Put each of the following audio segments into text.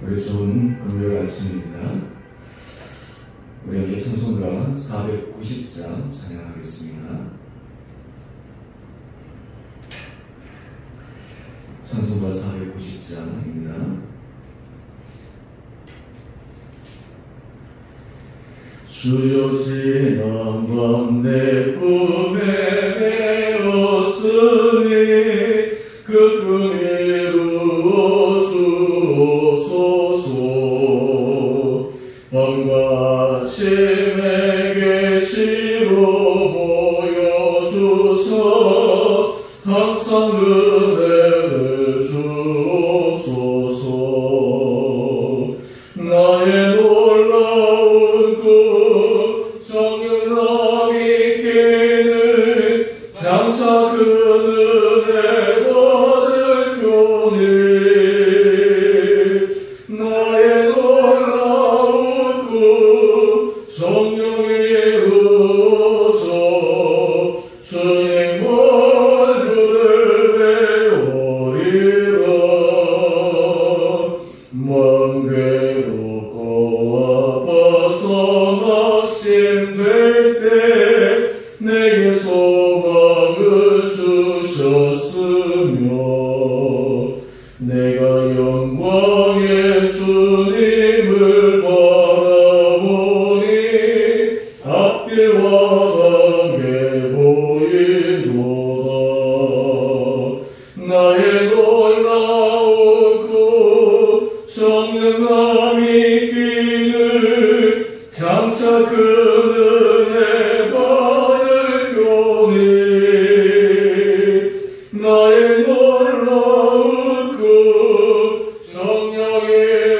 우리 좋은 금요일 아침입니다. 우리 함께 찬송가 490장 찬양하겠습니다. 찬송가 490장입니다. 주여 지난밤 내 꿈에 메었으니 그 꿈이 이루어 주옵소서. 밤과 아침에 계시로 보여주소. 항상 은혜를 주옵소서. 나의 놀라운 꿈 정녕 있기는 장차 그 은혜 받을 표니. 나의 놀라운 꿈 정녕 이루어져 주님 얼굴을 배우리라. 먼 괴롭고 아파서 낙심될 때 내게 소망을 주셨으며 내가 영광의 주님을 바라보니 앞길 환하게 보이도다. 나의 놀라운 꿈 정녕 있기는 장차 그 은혜 받을 표니. 나의 놀라운 꿈 정녕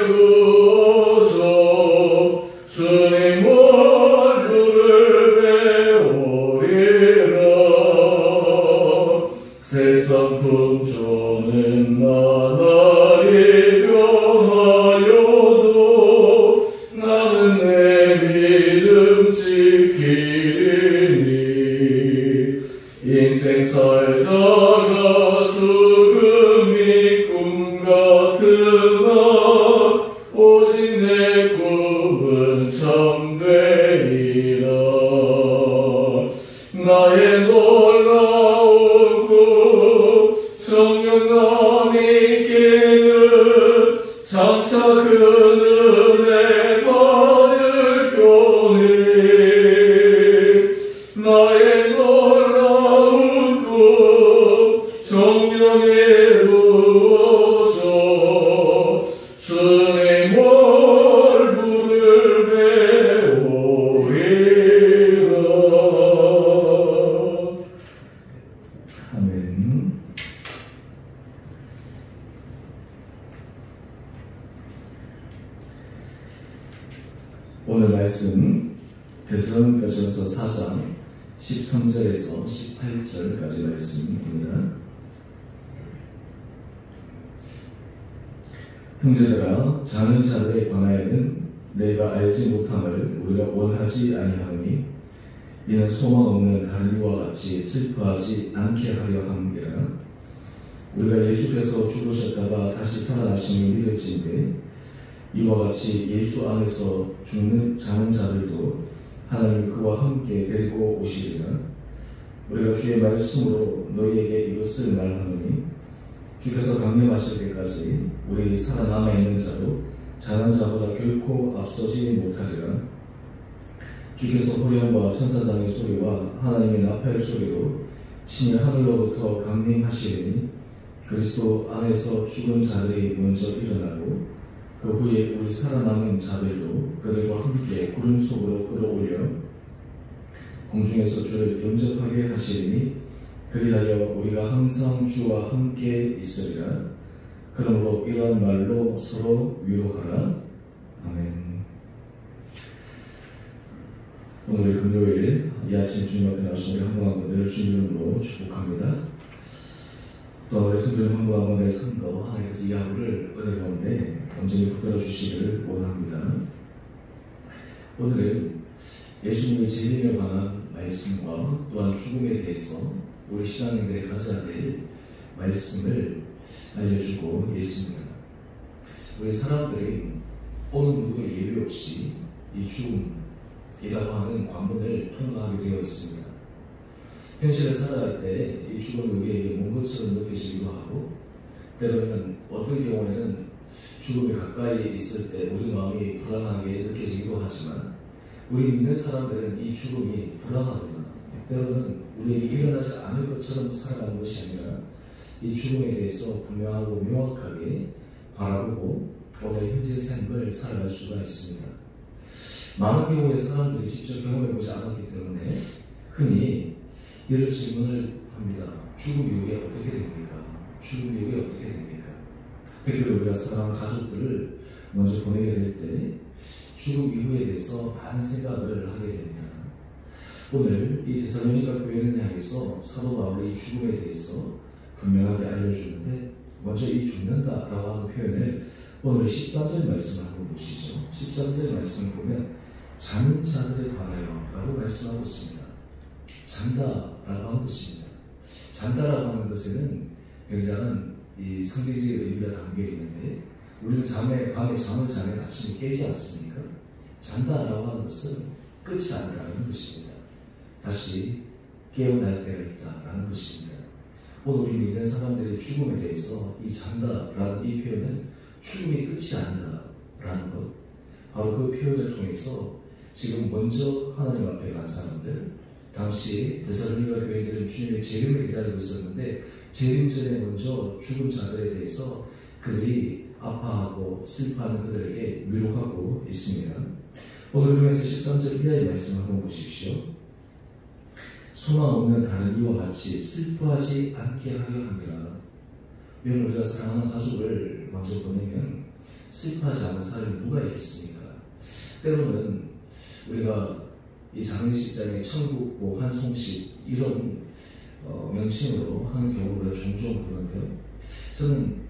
이루어져 주님 얼굴을 배우리라. 세상 풍조는 나날이 변하여도 나는 내 믿음 지키리니. 인생 살다가 죽음이 꿈 같으나 오직 내 꿈은 참되리라. 나의 놀라운 꿈 정녕 있기는 장차 그 은혜 받을 표니. 나의 놀라운 꿈 정녕 이루어져 주님 얼굴을 배우리라. 아멘. 오늘 말씀 데살로니가전서 4장 13절에서 18절까지 말씀입니다. 형제들아, 자는 자들에 관하여는 내가 알지 못함을 우리가 원하지 아니하노니 이는 소망 없는 다른 이와 같이 슬퍼하지 않게 하려 함이라. 우리가 예수께서 죽으셨다가 다시 살아나심을 믿을진데 이와 같이 예수 안에서 죽는 자는 자들도 하나님이 그와 함께 데리고 오시리라. 우리가 주의 말씀으로 너희에게 이것을 말하노니 주께서 강림하실 때까지 우리 살아남아 있는 자도 자는 자보다 결코 앞서지 못하리라. 주께서 호령과 천사장의 소리와 하나님의 나팔 소리로 신이 하늘로부터 강림하시리니 그리스도 안에서 죽은 자들이 먼저 일어나고 그 후에 우리 살아남은 자들도 그들과 함께 구름 속으로 끌어올려 공중에서 주를 영접하게 하시리니 그리하여 우리가 항상 주와 함께 있으리라. 그러므로 이러한 말로 서로 위로하라. 아멘. 오늘 금요일 이 아침 주님 앞에 나오신 우리 한국학원들을 주님 이름으로 축복합니다. 또 우리 성도님 한국학원의 선거 하나님께서 이 하루를 은혜 가운데 온전히 붙들어 주시기를 원합니다. 오늘은 예수님의 진리에 관한 말씀과 또한 죽음에 대해서 우리 신앙인들이 가져야 될 말씀을 알려주고 있습니다. 우리 사람들이 어느 누구도 예외 없이 이 죽음이라고 하는 관문을 통과하게 되어 있습니다. 현실에 살아갈 때 이 죽음이 우리에게 먼 것처럼 느껴지기도 하고, 때로는 어떤 경우에는 죽음이 가까이 있을 때 우리 마음이 불안하게 느껴지기도 하지만, 우리 믿는 사람들은 이 죽음이 불안하거나 때로는 우리에게 일어나지 않을 것처럼 살아가는 것이 아니라 이 죽음에 대해서 분명하고 명확하게 바라보고 오늘 현재 삶을 살아갈 수가 있습니다. 많은 경우에 사람들이 직접 경험해보지 않았기 때문에 흔히 이런 질문을 합니다. 죽음 이후에 어떻게 됩니까? 죽음 이후에 어떻게 됩니까? 특히 우리가 사랑하는 가족들을 먼저 보내게 될 때 죽음 이후에 대해서 많은 생각을 하게 됩니다. 오늘 이 데살로니가 교회를 향해서 사도 바울이 이 죽음에 대해서 분명하게 알려주는데, 먼저 이 죽는다라고 하는 표현을 오늘 13절 말씀을 한번 보시죠. 13절 말씀을 보면 자는 자들에 관하여 라고 말씀하고 있습니다. 잔다라고 하는 것입니다. 잔다라고 하는 것에는 굉장한 이 상징적인 의미가 담겨 있는데, 우리는 밤에 잠을 자면 아침에 깨지 않습니까? 잔다라고 하는 것은 끝이 아니라는 것입니다. 다시 깨어날 때가 있다라는 것입니다. 오늘 우리 믿는 사람들의 죽음에 대해서 이 잔다라는 이 표현은 죽음이 끝이 아니다라는 것, 바로 그 표현을 통해서 지금 먼저 하나님 앞에 간 사람들, 당시 데살로니가 교인들은 주님의 재림을 기다리고 있었는데 재림 전에 먼저 죽은 자들에 대해서 그들이 아파하고 슬퍼하는 그들에게 위로하고 있습니다. 오늘 그러면서 13절 이하의 말씀을 한번 보십시오. 소망 없는 다른 이와 같이 슬퍼하지 않게 하려 합니다. 왜냐하면 우리가 사랑하는 가족을 먼저 보내면 슬퍼하지 않는 사람이 누가 있겠습니까? 때로는 우리가 이 장례식장에 천국, 환송식 이런 명칭으로 하는 경우를 종종 보는데요. 저는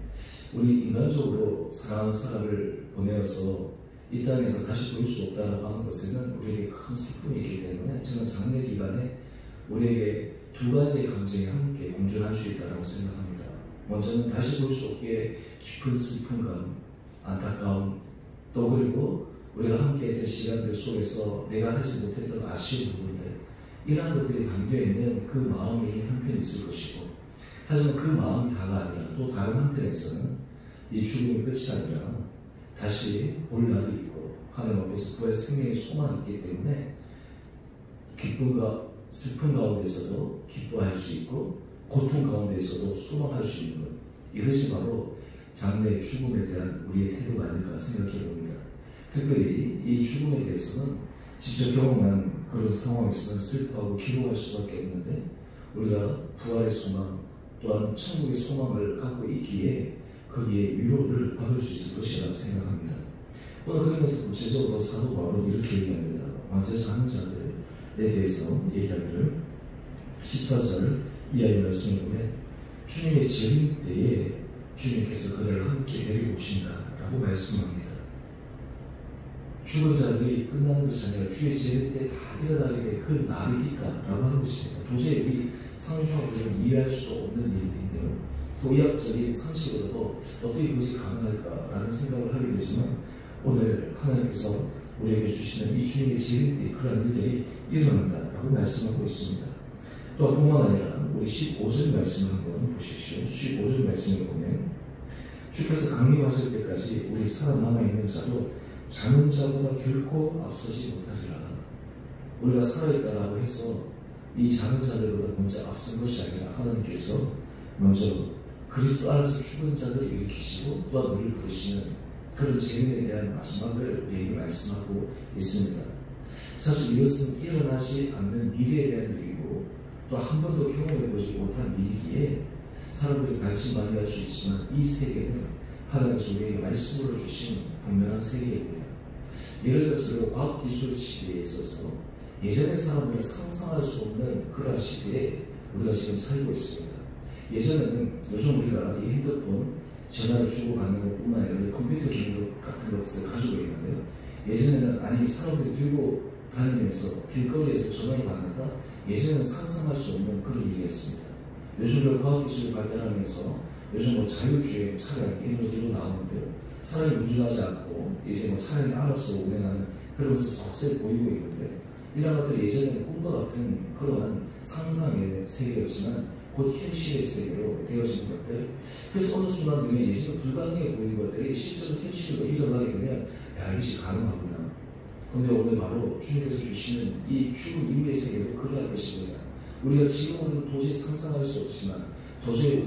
우리 인간적으로 사랑하는 사람을 보내어서 이 땅에서 다시 볼 수 없다고 하는 것에는 우리에게 큰 슬픔이 있기 때문에 저는 장례 기간에 우리에게 두 가지의 감정이 함께 공존할 수 있다고 생각합니다. 먼저는 다시 볼 수 없게 깊은 슬픔감, 안타까움, 또 그리고 우리가 함께 했던 시간들 속에서 내가 하지 못했던 아쉬운 부분들, 이러한 것들이 담겨있는 그 마음이 한편 있을 것이고, 하지만 그 마음이 다가 아니라 또 다른 한편에서는 이 죽음이 끝이 아니라 다시 올 날이 있고 하나님 앞에서 부활 생명의 소망이 있기 때문에 기쁨과 슬픔 가운데서도 기뻐할 수 있고 고통 가운데서도 소망할 수 있는 것, 이것이 바로 장래의 죽음에 대한 우리의 태도가 아닐까 생각해 봅니다. 특별히 이 죽음에 대해서는 직접 경험한 그런 상황에서는 슬퍼하고 기도할 수밖에 없는데, 우리가 부활의 소망 또한 천국의 소망을 갖고 있기에 거기에 위로를 받을 수 있을 것이라 생각합니다. 오늘 그러면서 구체적으로 사도 바울은 이렇게 얘기합니다. 먼저 자는 자들에 대해서 얘기하기를 14절 이하의 말씀을 보면 주님의 재림 때에 주님께서 그들을 함께 데리고 오신다라고 말씀합니다. 죽은 자들이 끝나는 것이 아니라 주의 재림 때 다 일어나게 될 그 날이 있다라고 하는 것입니다. 도저히 우리 상식적으로 이해할 수 없는 일인데요. 도의학적인 상식으로도 어떻게 그것이 가능할까라는 생각을 하게 되지만, 오늘 하나님께서 우리에게 주시는 이 주님의 재림 때 그런 일들이 일어난다라고 말씀하고 있습니다. 또 뿐만 아니라 우리 15절 말씀을 한번 보십시오. 15절 말씀을 보면 주께서 강림하실 때까지 우리 살아남아있는 자도 자는 자보다 결코 앞서지 못하리라. 우리가 살아있다라고 해서 이 자는 자들보다 먼저 앞선 것이 아니라 하나님께서 먼저 그리스도 안에서 죽은 자들을 일으키시고 또한 우리를 부르시는 그런 재림에 대한 마지막을 우리에게 말씀하고 있습니다. 사실 이것은 일어나지 않는 미래에 대한 일이고 또 한 번도 경험해보지 못한 일이기에 사람들이 관심 많이 할 수 있지만, 이 세계는 하나님께서 우리에게 말씀으로 주신 분명한 세계입니다. 예를 들어서 과학기술 시대에 있어서 예전의 사람들은 상상할 수 없는 그런 시대에 우리가 지금 살고 있습니다. 예전에는 요즘 우리가 이 핸드폰, 전화를 주고받는 것뿐만 아니라 컴퓨터 기능 같은 것을 가지고 있는데요. 예전에는 사람들이 들고 다니면서 길거리에서 전화를 받는다? 예전에는 상상할 수 없는 그런 일이었습니다. 요즘은 과학기술이 발달하면서 요즘 뭐 자율주행 차량 이런 것들도 나오는데요. 사람이 운전하지 않고 이제 뭐 차량이 알아서 운행하는 그런 것을 서서히 보이고 있는데, 이런 것들이 예전에는 꿈과 같은 그러한 상상의 세계였지만 곧 현실의 세계로 되어진 것들. 그래서 어느 순간 되면 예전에 불가능해 보이는 것들이 실제로 현실로 일어나게 되면 야, 이것이 가능하구나. 그런데 오늘 바로 주님께서 주시는 이 죽음 이후의 세계도 그러할 것입니다. 우리가 지금은 도저히 상상할 수 없지만, 도저히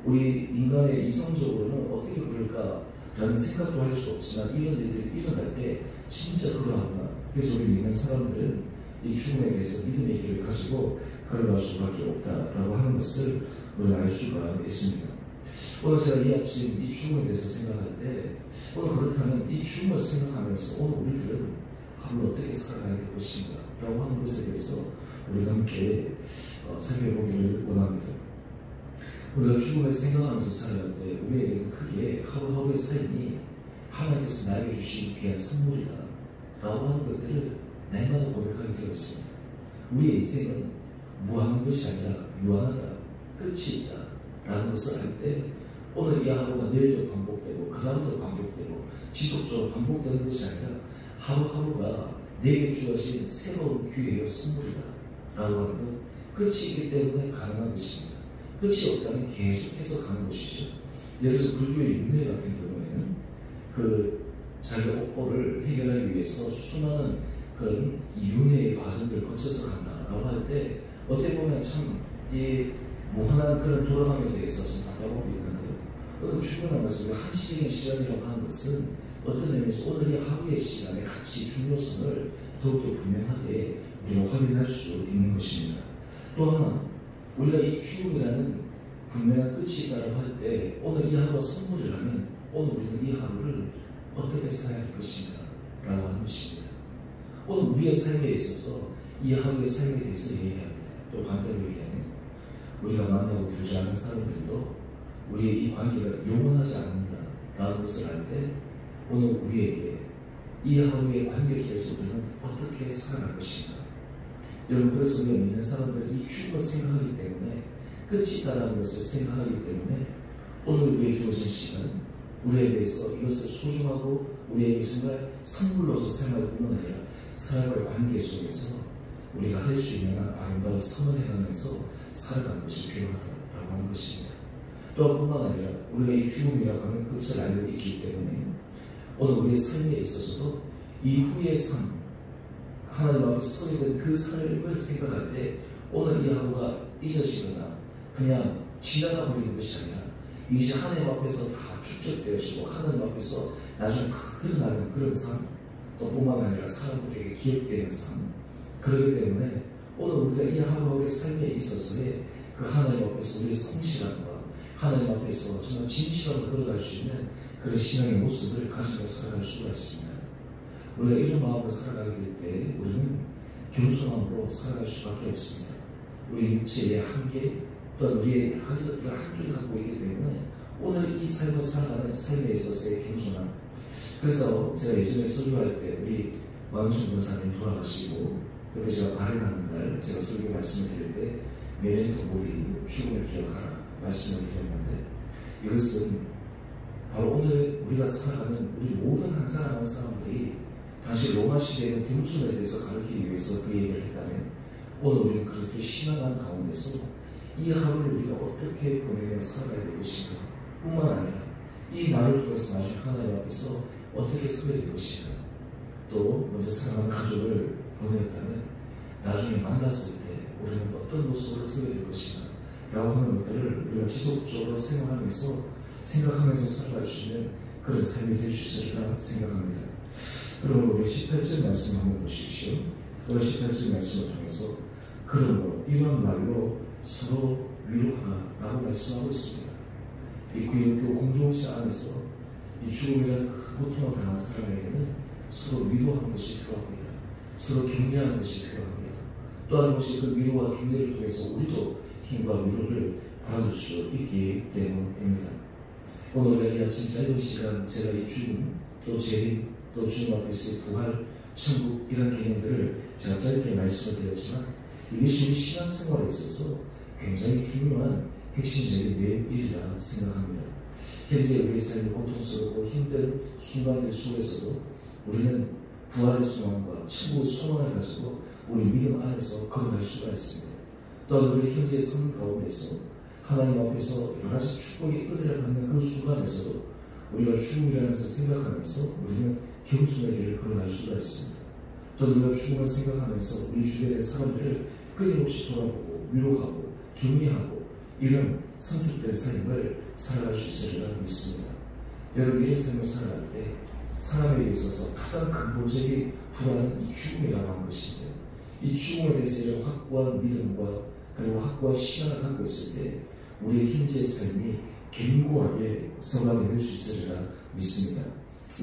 우리 인간의 이성적으로는 어떻게 그럴까라는 생각도 할 수 없지만, 이런 일들이 일어날 때 진짜 그러하구나. 그래서 우리 믿는 사람들은 이 죽음에 대해서 믿음의 길을 가지고 걸어갈 수밖에 없다라고 하는 것을 우리가 알 수가 있습니다. 오늘 제가 이 아침 이 죽음에 대해서 생각할 때, 오늘 그렇다면 이 죽음을 생각하면서 오늘 우리들은 하루를 어떻게 살아가야 될 것인가 라고 하는 것에 대해서 우리가 함께 살펴보기를 원합니다. 우리가 죽음을 생각하면서 살아갈 때 우리에게는 크게 하루하루의 삶이 하나님께서 나에게 주신 귀한 선물이다 라고 하는 것들을 날마다 고백하게 되어 있습니다. 우리의 인생은 무한한 것이 아니라 유한하다, 끝이 있다 라는 것을 알 때, 오늘 이 하루가 내일도 반복되고 그 다음도 반복되고 지속적으로 반복되는 것이 아니라 하루하루가 내게 주어진 새로운 기회의 선물이다 라고 하는 것, 끝이 있기 때문에 가능한 것입니다. 끝이 없다면 계속해서 가는 것이죠. 예를 들어서 불교의 윤회 같은 경우에는 자기 업보를 해결하기 위해서 수많은 그런 윤회의 과정들을 거쳐서 간다라고 할 때, 어떻게 보면 참 이 무한한 그런 돌아감에 대해서 좀 답답하고 있는데요. 중요한 것은 한 시간의 시간이라고 하는 것은 어떤 의미에서 오늘 이 하루의 시간의 가치, 중요성을 더욱더 분명하게 우리가 확인할 수 있는 것입니다. 또 하나, 우리가 이 죽음이라는 분명한 끝이 있다고 할 때, 오늘 이 하루가 선물이라면 오늘 우리는 이 하루를 어떻게 살아야 할 것인가 라고 하는 것입니다. 오늘 우리의 삶에 있어서 이 하루의 삶에 대해서 얘기합니다. 또 반대로 얘기하면 우리가 만나고 교제하는 사람들도 우리의 이 관계가 영원하지 않는다라는 것을 알 때, 오늘 우리에게 이 하루의 관계 중에서 우리는 어떻게 살아갈 것인가. 여러분, 그래서 우리가 믿는 사람들은 이 죽음을 생각하기 때문에, 끝이 있다라는 것을 생각하기 때문에 오늘 우리의 주어진 시간, 우리에 대해서 이것을 소중하고 우리에게 정말 선물로서 생각할 뿐만 아니라 사람과의 관계 속에서 우리가 할 수 있는 아름다운 선을 행하면서 살아가는 것이 필요하다라고 하는 것입니다. 또 뿐만 아니라 우리가 이 죽음이라고 하는 끝을 알고 있기 때문에 오늘 우리의 삶에 있어서도 이후의 삶, 하나님 앞에 서 있는 그 삶을 생각할 때 오늘 이 하루가 잊어지거나 그냥 지나가 버리는 것이 아니라 이제 하나님 앞에서 다 축적되어지고 하나님 앞에서 나중에 딱 드러나는 그런 삶, 또 뿐만 아니라 사람들에게 기억되는 삶. 그렇기 때문에 오늘 우리가 이 하루의 삶에 있어서의 그 하나님 앞에서 우리의 성실함과 하나님 앞에서 정말 진실함을 걸어갈 수 있는 그런 신앙의 모습을 가지고 살아갈 수가 있습니다. 우리가 이런 마음으로 살아가게 될 때 우리는 겸손함으로 살아갈 수밖에 없습니다. 우리 육체의 한계, 또한 우리의 여러 가지 것들을 한계를 갖고 있기 때문에 오늘 이 삶을 살아가는 삶에 있어서의 겸손함. 그래서 제가 예전에 설교할 때 우리 왕순 권사님 돌아가시고, 그때 제가 발행하는 날 제가 설교 말씀을 드릴 때 메멘토 모리, 죽음을 기억하라 말씀을 드렸는데, 이것은 바로 오늘 우리가 살아가는 우리 모든 한 사람 한 사람들이 다시 로마 시대의 겸손에 대해서 가르치기 위해서 그 얘기를 했다면, 오늘 우리는 그렇게 신앙한 가운데서 이 하루를 우리가 어떻게 보내며 살아가야 될 것인가 뿐만 아니라 이 날을 통해서 나중에 하나님 앞에서 어떻게 서야 될 것인가, 또 먼저 사랑하는 가족을 보내었다면 나중에 만났을 때 우리는 어떤 모습으로 서야 될 것인가 라고 하는 것들을 우리가 지속적으로 생각하면서 살아갈 수 있는 그런 삶이 될 수 있으리라 생각합니다. 그러므로 우리 18절 말씀 한번 보십시오. 오늘 18절 말씀을 통해서 그러므로 이런 말로 서로 위로하라 라고 말씀하고 있습니다. 이 구역교 공동체 안에서 이 죽음이라는 그 고통을 당한 사람에게는 서로 위로하는 것이 필요합니다. 서로 격려하는 것이 필요합니다. 또한 것이 그 위로와 격려를 통해서 우리도 힘과 위로를 받을 수 있기 때문입니다. 오늘 우리가 이 아침 짧은 시간 제가 이 죽음, 또 재림, 또 주님 앞에서의 부활, 천국 이런 개념들을 제가 짧게 말씀을 드렸지만, 이것이 우리 신앙생활에 있어서 굉장히 중요한 핵심적인 내용이라 생각합니다. 현재 우리의 삶이 고통스럽고 힘든 순간들 속에서도 우리는 부활의 소망과 천국의 소망을 가지고 우리 믿음 안에서 걸어갈 수가 있습니다. 또한 우리 현재 삶 가운데서 하나님 앞에서 여러 가지 축복의 은혜를 받는 그 순간에서도 우리가 죽음이라는 것을 생각하면서 우리는 겸손의 길을 걸어갈 수가 있습니다. 또 우리가 죽음을 생각하면서 우리 주변의 사람들을 끊임없이 돌아보고 위로하고 격려하고 이런 성숙된 삶을 살아갈 수 있으리라 믿습니다. 여러분, 이런 삶을 살아갈 때 사람에게 있어서 가장 근본적인 불안은 이 죽음이라고 하는 것인데, 이 죽음에 대해서 확고한 믿음과 그리고 확고한 시간을 갖고 있을 때 우리의 현재의 삶이 견고하게 서가게 될 수 있으리라 믿습니다.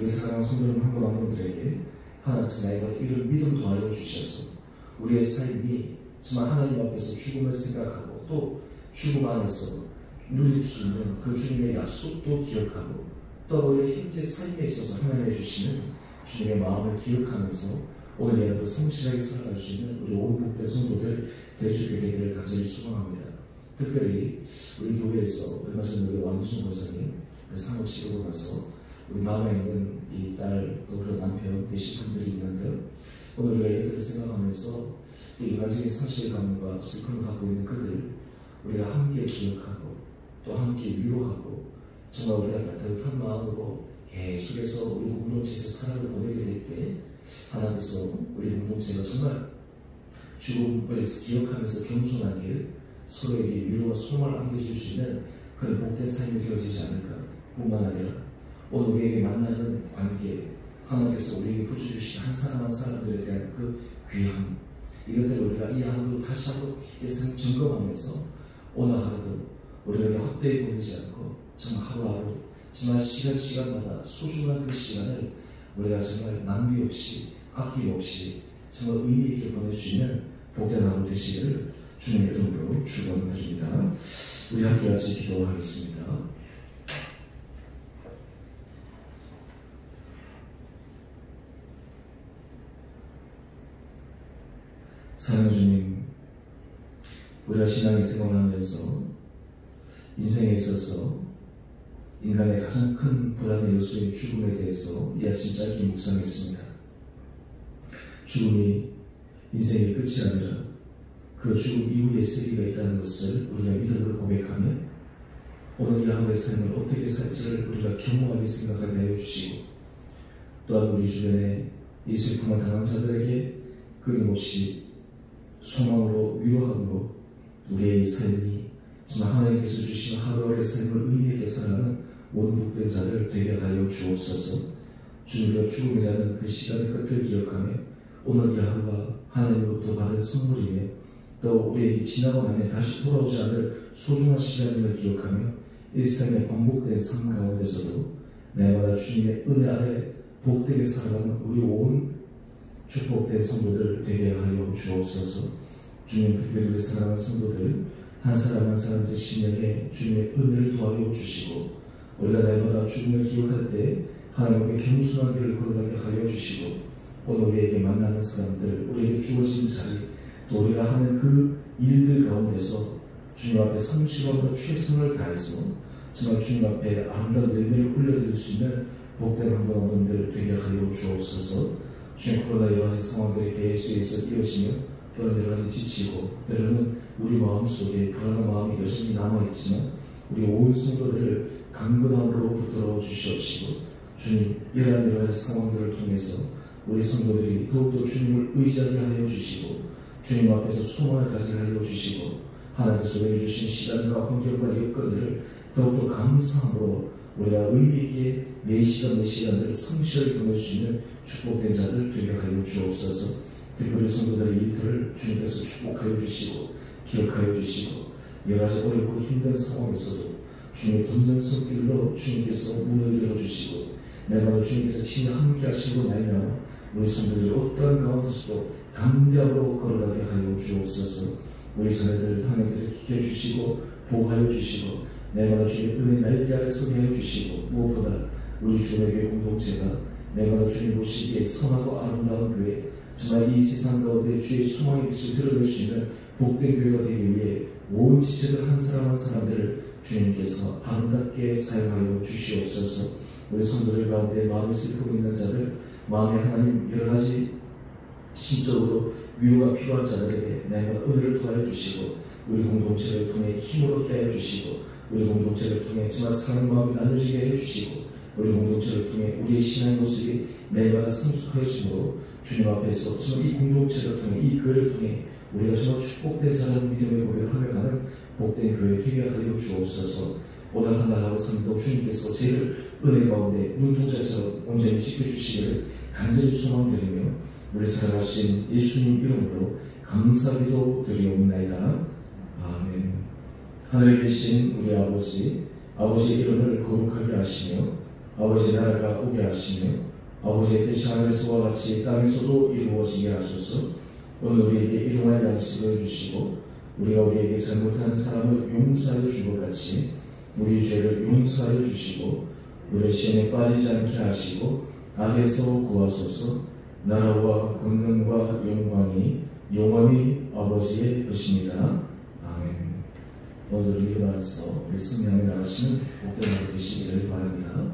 우리 사랑하는 성도님 한 분 한 분들에게 하나님께서 나에게 이런 믿음 도와줘 주셔서 우리의 삶이 정말 하나님 앞에서 죽음을 생각하고 또 죽음 안에서 누릴 수 있는 그 주님의 약속도 기억하고 또 우리의 현재 삶에 있어서 하나님이 주시는 주님의 마음을 기억하면서 오늘 예배도 성실하게 살아갈 수 있는 우리 온 복된 성도들 될 수 있게 되기를 간절히 소망합니다. 특별히 우리 교회에서 얼마 전에 우리 왕유순 권사님 그 상을 치르고 나서 우리 마음에 있는 이 딸 또 그런 남편 되신 분들이 있는데 오늘 우리가 이들을 생각하면서 또 인간적인 상실감과 슬픔을 갖고 있는 그들 우리가 함께 기억하고 또 함께 위로하고 정말 우리가 따뜻한 마음으로 계속해서 우리 공동체에서 사랑을 보내게 될 때 하나님께서 우리 공동체가 정말 죽음을 기억하면서 겸손하게 서로에게 위로와 소망을 안겨줄 수 있는 그런 복된 삶이 되어지지 않을까. 뿐만 아니라 오늘 우리에게 만나는 관계, 하나님께서 우리에게 붙여주신 한 사람 한 사람들에 대한 그 귀함, 이것들을 우리가 이 하루 다시 한번 깊게 점검하면서 오늘 하루도 우리에게 헛되이 보내지 않고 정말 하루하루 정말 시간마다 소중한 그 시간을 우리가 정말 낭비 없이 아낌없이 정말 의미 있게 보낼 수 있는 복된 하루 되시기를 주님의 이름으로 축원드립니다. 우리 함께 같이 기도하겠습니다. 사랑하는 주님, 우리가 신앙의 생활하면서 인생에 있어서 인간의 가장 큰 불안의 요소인 죽음에 대해서 이 아침 짧게 묵상했습니다. 죽음이 인생의 끝이 아니라 그 죽음 이후의 세계가 있다는 것을 우리가 믿음으로 고백하며 오늘 이 하루의 삶을 어떻게 살지를 우리가 겸허하게 생각하게 하여 주시고 또한 우리 주변에 이 슬픔을 당한 자들에게 끊임없이 소망으로 위로함으로 우리의 삶이 정말 하나님께서 주신 하루하루의 삶을 의미 있게 살아가는 원복된 자들 되게 하여 주옵소서. 주님과 죽음이라는 그 시간의 끝을 기억하며 오늘 이 하루가 하나님으로부터 받은 선물이며 또 우리에게 지나고 나면 다시 돌아오지 않을 소중한 시간임을 기억하며 일상의 반복된 삶 가운데서도 날마다 주님의 은혜 아래 복되게 살아가는 우리 온 축복된 성도들 되게 하여 주옵소서. 주님, 특별히 우리 사랑하는 성도들 한 사람 한 사람들의 심령에 주님의 은혜를 도와여 주시고 우리가 날마다 죽음을 기억할 때 하나님의 겸손한 길을 걸어가게 하여 주시고 오늘 우리에게 만나는 사람들, 우리에게 주어진 자리, 또 우리가 하는 그 일들 가운데서 주님 앞에 성실함으로 최선을 다해서 정말 주님 앞에 아름다운 열매를 올려드릴 수 있는 복된 한분들 되게 하여 주옵소서. 주님, 코로나 여러 가지 상황들이 계속해서 이어지며 또한 여러 가지 지치고 때로는 우리 마음속에 불안한 마음이 여전히 남아있지만 우리 온 성도들을 강건함으로 붙들어 주시옵시고 주님, 이러한 여러 가지 상황들을 통해서 우리 성도들이 더욱더 주님을 의지하게 하여 주시고 주님 앞에서 소망을 가지게 하여 주시고 하나님께서 내려주신 시간과 환경과 여건들을 더욱더 감사함으로 우리가 의미있게 매 시간들을 성실하게 보낼 수 있는 축복된 자들 되게 하여 주옵소서. 특별히 성도들의 일터를 주님께서 축복하여 주시고 기억하여 주시고 여러 가지 어렵고 힘든 상황에서도 주님의 돕는 손길로 주님께서 문을 열어주시고 날마다 주님께서 친히 함께 하시고 말미암아 우리 성도들이 어떠한 가운데서도 담대함으로 걸어가게 하여 주옵소서. 우리 자녀들 하나님께서 지켜 주시고 보호하여 주시고 날마다 주님의 은혜 날개 아래 서게 하여 주시고 무엇보다 우리 주님의 교회 공동체가 날마다 주님 보시기에 선하고 아름다운 교회, 정말 이 세상 가운데 주의 소망의 빛을 드러낼 수 있는 복된 교회가 되기 위해 온 지체들 한 사람 한 사람들을 주님께서 아름답게 사용하여 주시옵소서. 우리 성도들 가운데 마음이 슬프고 있는 자들, 마음에 하나님 여러 가지 심적으로 위로가 필요한 자들에게 날마다 은혜를 도하여 주시고, 우리 공동체를 통해 힘을 얻게 하여 주시고, 우리 공동체를 통해 정말 사랑의 마음이 나눠지게 하여 주시고, 우리 공동체를 통해 우리의 신앙의 모습이 날마다 성숙해짐으로 주님 앞에서 정말 이 공동체를 통해, 이 교회를 통해 우리가 정말 축복된 자라는 믿음의 고백을 하며 가는 복된 교회 되게 하여 주옵소서. 오늘 하나하루 삶도 주님께서 저희를 은혜 가운데 눈동자처럼 온전히 지켜주시기를 간절히 소망드리며 우리 살아가신 예수님 이름으로 감사기도 드리옵나이다. 아멘. 하늘에 계신 우리 아버지, 아버지의 이름을 거룩하게 하시며 아버지의 나라가 오게 하시며 아버지의 뜻이 하늘에서와 같이 땅에서도 이루어지게 하소서. 오늘 우리에게 일용할 양식을 주시고 우리가 우리에게 잘못한 사람을 용서하여 준 것 같이 우리 죄를 용서하여 주시고 우리 시험에 빠지지 않게 하시고 악에서 구하소서. 나라와 권능과 영광이 영원히 아버지의 것입니다. 아멘. 오늘 일어나서 우리 승리하며 나가시는 복된 하루 되시기를 바랍니다.